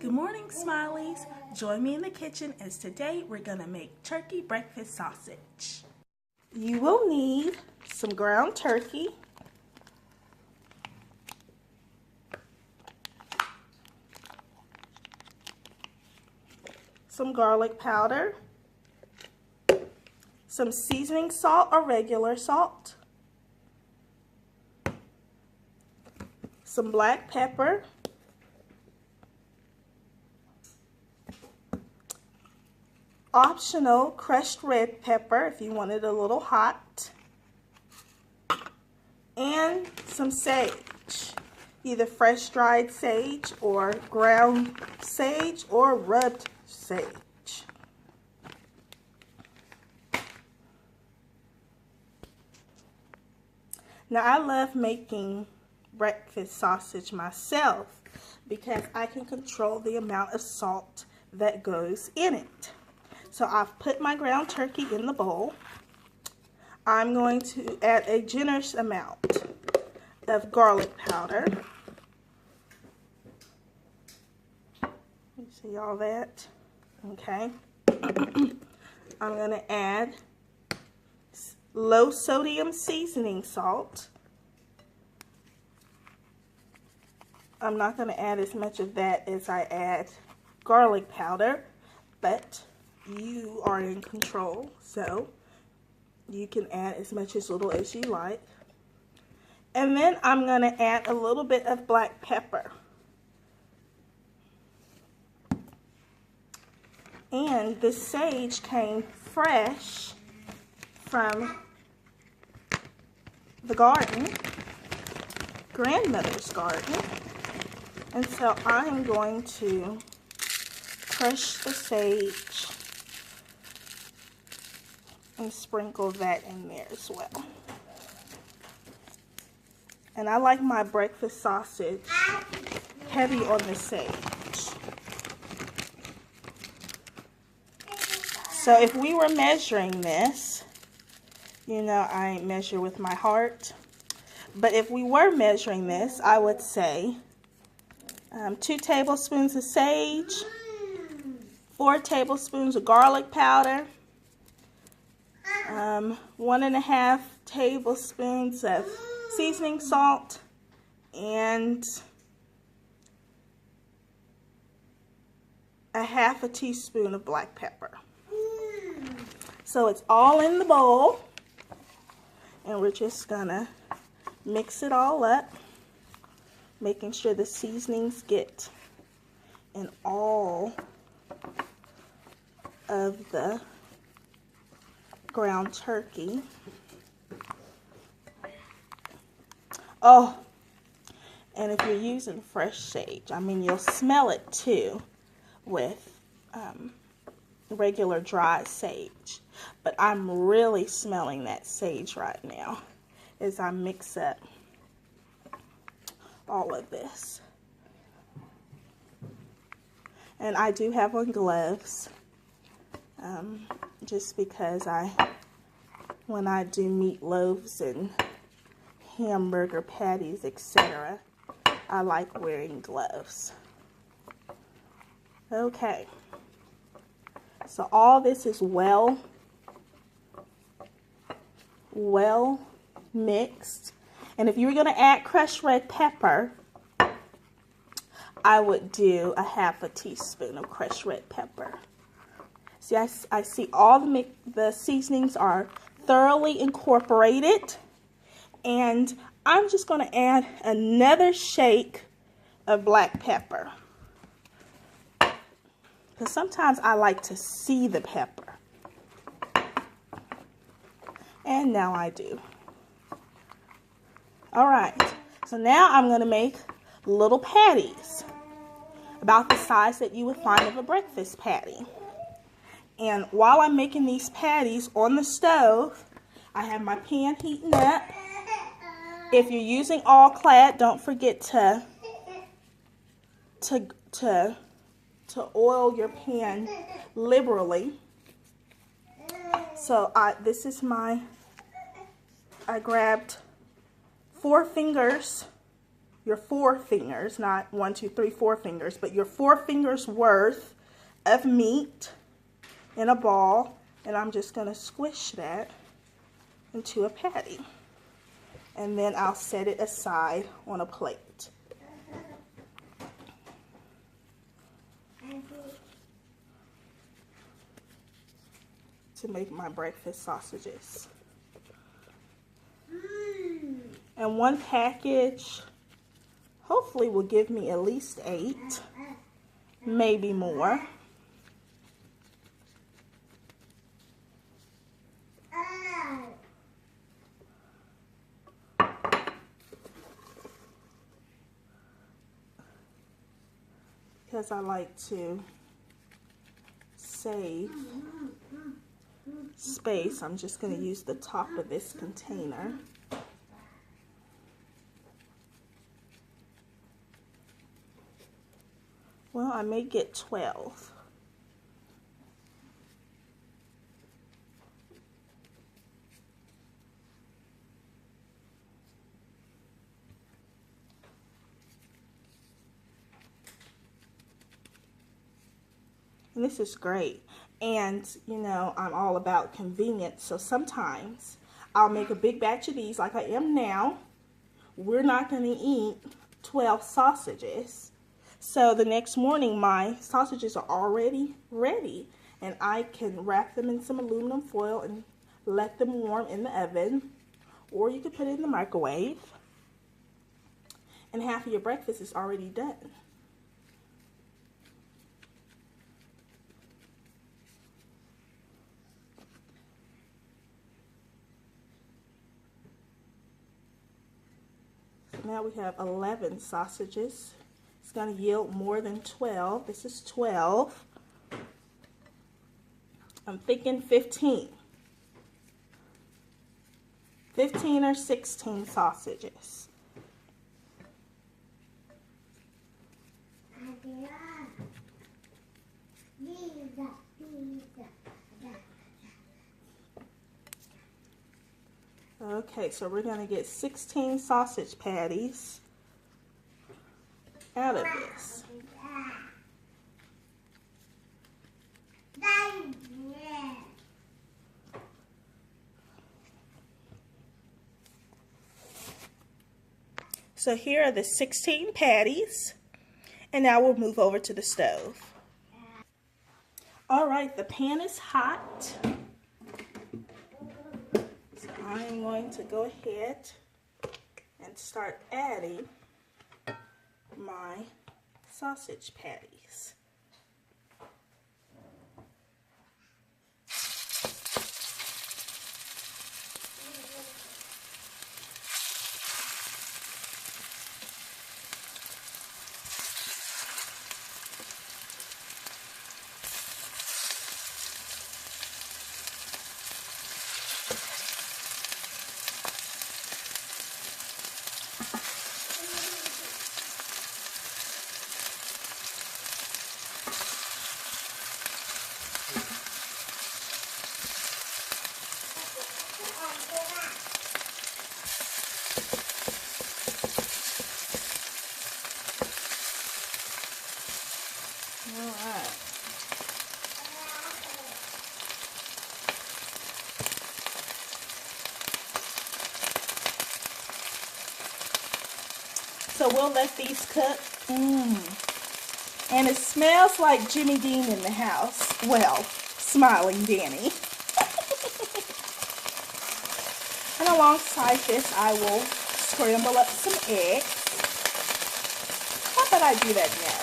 Good morning, Smileys. Join me in the kitchen as today we're gonna make turkey breakfast sausage. You will need some ground turkey, some garlic powder, some seasoning salt or regular salt, some black pepper, optional crushed red pepper if you want it a little hot, and some sage, either fresh dried sage or ground sage or rubbed sage. Now I love making breakfast sausage myself because I can control the amount of salt that goes in it. So I've put my ground turkey in the bowl. I'm going to add a generous amount of garlic powder. You see all that? Okay. I'm going to add low sodium seasoning salt. I'm not going to add as much of that as I add garlic powder, but you are in control, so you can add as much as little as you like. And then I'm going to add a little bit of black pepper. And the sage came fresh from the garden, grandmother's garden. And so I'm going to crush the sage and sprinkle that in there as well. And I like my breakfast sausage heavy on the sage. So if we were measuring this, you know I measure with my heart, but if we were measuring this, I would say 2 tablespoons of sage, 4 tablespoons of garlic powder, 1.5 tablespoons of seasoning salt, and a half a teaspoon of black pepper. So it's all in the bowl, and we're just gonna mix it all up, making sure the seasonings get in all of the ground turkey. Oh, and if you're using fresh sage, I mean, you'll smell it too with regular dry sage. But I'm really smelling that sage right now as I mix up all of this. And I do have on gloves, just because when I do meatloaves and hamburger patties, etc., I like wearing gloves. Okay, so all this is well mixed. And if you were going to add crushed red pepper, I would do a half a teaspoon of crushed red pepper. See, I see all the seasonings are thoroughly incorporated, and I'm just going to add another shake of black pepper, because sometimes I like to see the pepper, and now I do. Alright, so now I'm going to make little patties, about the size that you would find of a breakfast patty. And while I'm making these patties on the stove, I have my pan heating up. If you're using all-clad, don't forget to oil your pan liberally. So this is I grabbed 4 fingers your 4 fingers, not 1, 2, 3, 4 fingers, but your 4 fingers worth of meat in a ball, and I'm just going to squish that into a patty. And then I'll set it aside on a plate. To make my breakfast sausages. And one package hopefully will give me at least 8, maybe more. Because I like to save space, I'm just going to use the top of this container. Well, I may get 12. And this is great. And, you know, I'm all about convenience. So sometimes I'll make a big batch of these like I am now. We're not going to eat 12 sausages. So the next morning, my sausages are already ready. And I can wrap them in some aluminum foil and let them warm in the oven. Or you could put it in the microwave. And half of your breakfast is already done. Now we have 11 sausages. It's going to yield more than 12. This is 12. I'm thinking 15. 15 or 16 sausages. Okay, so we're going to get 16 sausage patties out of this. So here are the 16 patties, and now we'll move over to the stove. All right, the pan is hot. I'm going to go ahead and start adding my sausage patties. So we'll let these cook. And it smells like Jimmy Dean in the house. Well, Smiling Danny. And alongside this, I will scramble up some eggs. How about I do that now?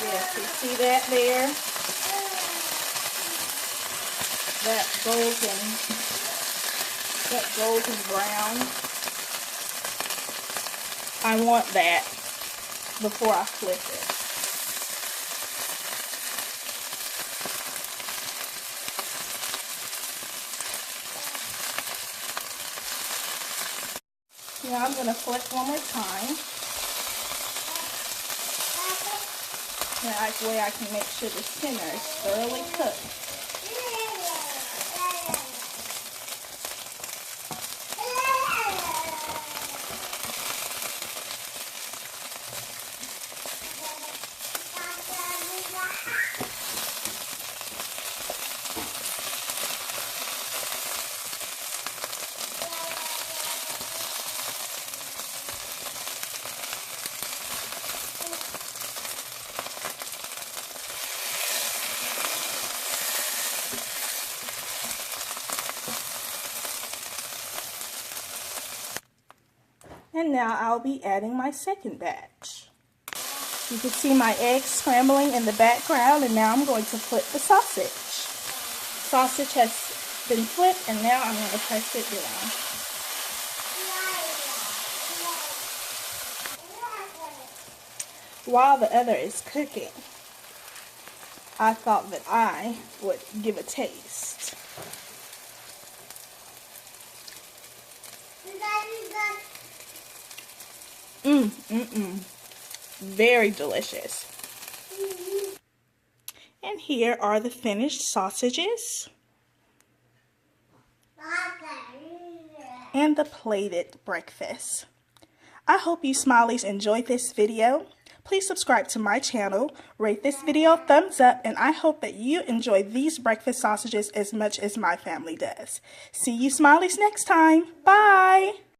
Yes, you see that there? That golden brown. I want that before I flip it. Now I'm going to flip one more time. That way I can make sure the center is thoroughly cooked. And now I'll be adding my second batch. You can see my eggs scrambling in the background, and now I'm going to flip the sausage. Sausage has been flipped, and now I'm going to press it down. While the other is cooking, I thought that I would give a taste. Very delicious. And here are the finished sausages and the plated breakfast. I hope you Smileys enjoyed this video. Please subscribe to my channel, rate this video a thumbs up, and I hope that you enjoy these breakfast sausages as much as my family does. See you Smileys next time. Bye!